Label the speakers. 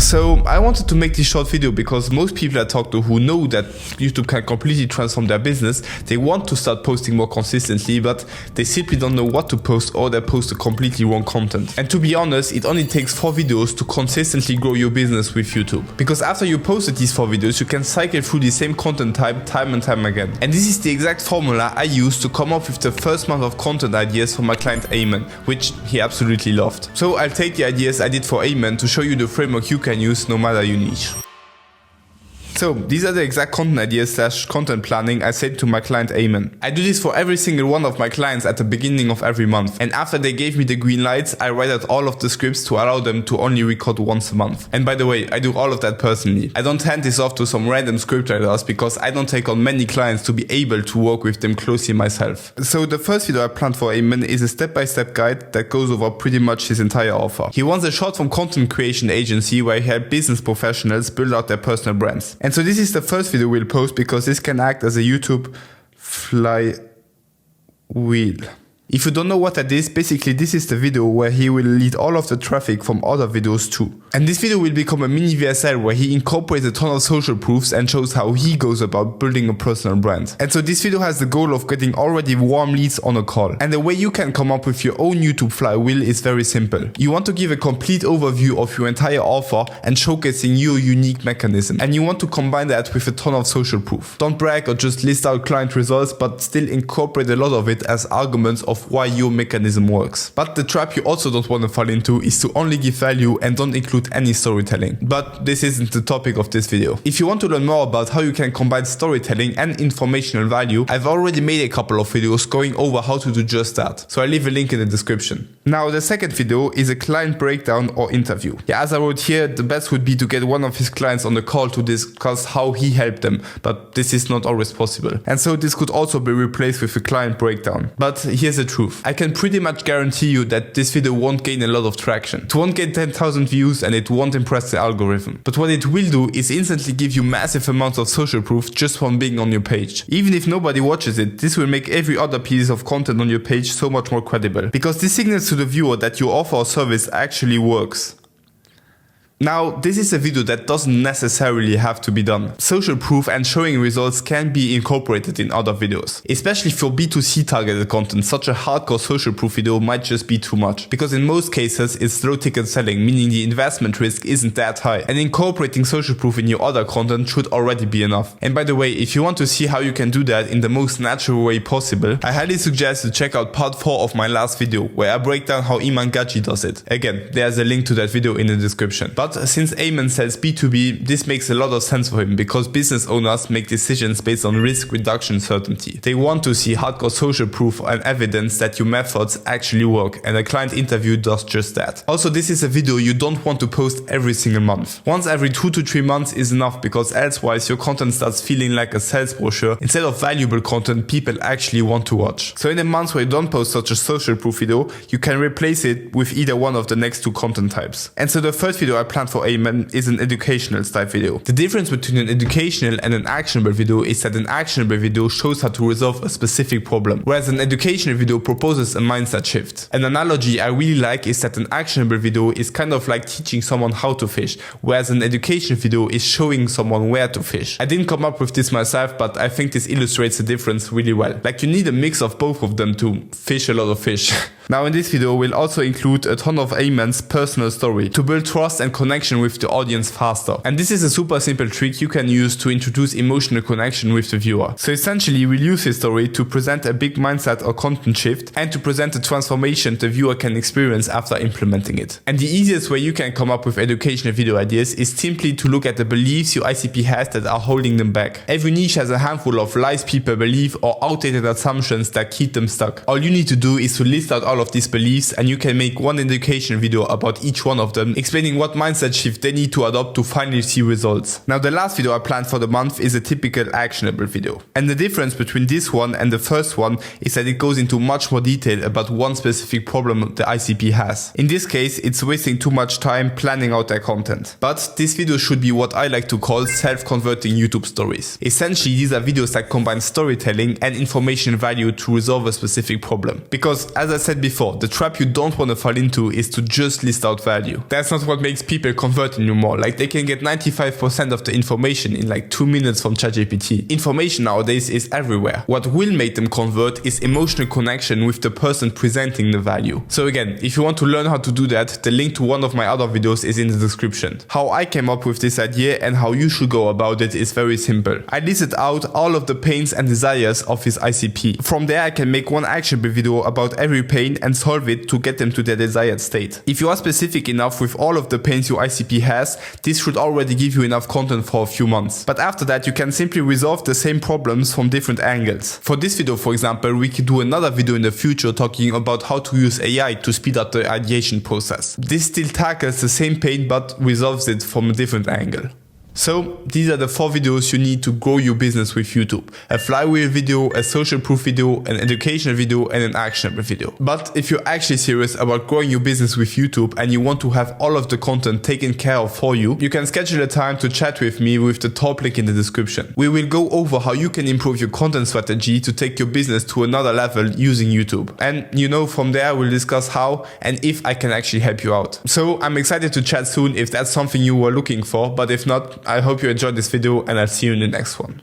Speaker 1: So I wanted to make this short video because most people I talk to who know that YouTube can completely transform their business, they want to start posting more consistently, but they simply don't know what to post, or they post a completely wrong content. And to be honest, it only takes 4 videos to consistently grow your business with YouTube. Because after you posted these 4 videos, you can cycle through the same content type time and time again. And this is the exact formula I used to come up with the first month of content ideas for my client Ayman, which he absolutely loved. So I'll take the ideas I did for Ayman to show you the framework you can use no matter your niche. So these are the exact content ideas / content planning I sent to my client Ayman. I do this for every single one of my clients at the beginning of every month. And after they gave me the green lights, I write out all of the scripts to allow them to only record once a month. And by the way, I do all of that personally. I don't hand this off to some random scriptwriters because I don't take on many clients to be able to work with them closely myself. So the first video I planned for Ayman is a step-by-step guide that goes over pretty much his entire offer. He wants a short-form content creation agency where he helps business professionals build out their personal brands. And so this is the first video we'll post because this can act as a YouTube flywheel. If you don't know what that is, basically this is the video where he will lead all of the traffic from other videos too. And this video will become a mini VSL where he incorporates a ton of social proofs and shows how he goes about building a personal brand. And so this video has the goal of getting already warm leads on a call. And the way you can come up with your own YouTube flywheel is very simple. You want to give a complete overview of your entire offer and showcasing your unique mechanism. And you want to combine that with a ton of social proof. Don't brag or just list out client results, but still incorporate a lot of it as arguments of why your mechanism works. But the trap you also don't want to fall into is to only give value and don't include any storytelling. But this isn't the topic of this video. If you want to learn more about how you can combine storytelling and informational value, I've already made a couple of videos going over how to do just that. So I'll leave a link in the description. Now the second video is a client breakdown or interview. Yeah, as I wrote here, the best would be to get one of his clients on the call to discuss how he helped them, but this is not always possible. And so this could also be replaced with a client breakdown. But here's the truth. I can pretty much guarantee you that this video won't gain a lot of traction. It won't get 10,000 views and it won't impress the algorithm. But what it will do is instantly give you massive amounts of social proof just from being on your page. Even if nobody watches it, this will make every other piece of content on your page so much more credible. Because this signals to the viewer that your offer or service actually works. Now, this is a video that doesn't necessarily have to be done. Social proof and showing results can be incorporated in other videos. Especially for B2C targeted content, such a hardcore social proof video might just be too much. Because in most cases, it's low ticket selling, meaning the investment risk isn't that high. And incorporating social proof in your other content should already be enough. And by the way, if you want to see how you can do that in the most natural way possible, I highly suggest to check out part 4 of my last video, where I break down how Iman Gaji does it. Again, there's a link to that video in the description. But since Ayman sells B2B, this makes a lot of sense for him because business owners make decisions based on risk reduction certainty. They want to see hardcore social proof and evidence that your methods actually work, and a client interview does just that. Also, this is a video you don't want to post every single month. Once every 2 to 3 months is enough because elsewise your content starts feeling like a sales brochure instead of valuable content people actually want to watch. So in a month where you don't post such a social proof video, you can replace it with either one of the next 2 content types. And so the first video I planned for Ayman is an educational style video. The difference between an educational and an actionable video is that an actionable video shows how to resolve a specific problem, whereas an educational video proposes a mindset shift. An analogy I really like is that an actionable video is kind of like teaching someone how to fish, whereas an education video is showing someone where to fish. I didn't come up with this myself, but I think this illustrates the difference really well. Like, you need a mix of both of them to fish a lot of fish. Now in this video we'll also include a ton of Ayman's personal story to build trust and connection with the audience faster. And this is a super simple trick you can use to introduce emotional connection with the viewer. So essentially we'll use his story to present a big mindset or content shift and to present the transformation the viewer can experience after implementing it. And the easiest way you can come up with educational video ideas is simply to look at the beliefs your ICP has that are holding them back. Every niche has a handful of lies people believe or outdated assumptions that keep them stuck. All you need to do is to list out all of these beliefs and you can make one education video about each one of them, explaining what mindset shift they need to adopt to finally see results. Now the last video I planned for the month is a typical actionable video. And the difference between this one and the first one is that it goes into much more detail about one specific problem the ICP has. In this case, it's wasting too much time planning out their content. But this video should be what I like to call self-converting YouTube stories. Essentially, these are videos that combine storytelling and information value to resolve a specific problem. Because as I said said before, the trap you don't want to fall into is to just list out value. That's not what makes people convert anymore. Like, they can get 95% of the information in like 2 minutes from ChatGPT. Information nowadays is everywhere. What will make them convert is emotional connection with the person presenting the value. So again, if you want to learn how to do that, the link to one of my other videos is in the description. How I came up with this idea and how you should go about it is very simple. I listed out all of the pains and desires of his ICP. From there I can make one actionable video about every pain and solve it to get them to their desired state. If you are specific enough with all of the pains your ICP has, this should already give you enough content for a few months. But after that you can simply resolve the same problems from different angles. For this video, for example, we could do another video in the future talking about how to use AI to speed up the ideation process. This still tackles the same pain but resolves it from a different angle. So these are the 4 videos you need to grow your business with YouTube. A flywheel video, a social proof video, an educational video, and an actionable video. But if you're actually serious about growing your business with YouTube and you want to have all of the content taken care of for you, you can schedule a time to chat with me with the top link in the description. We will go over how you can improve your content strategy to take your business to another level using YouTube. And from there we'll discuss how and if I can actually help you out. So I'm excited to chat soon if that's something you were looking for, but if not, I hope you enjoyed this video and I'll see you in the next one.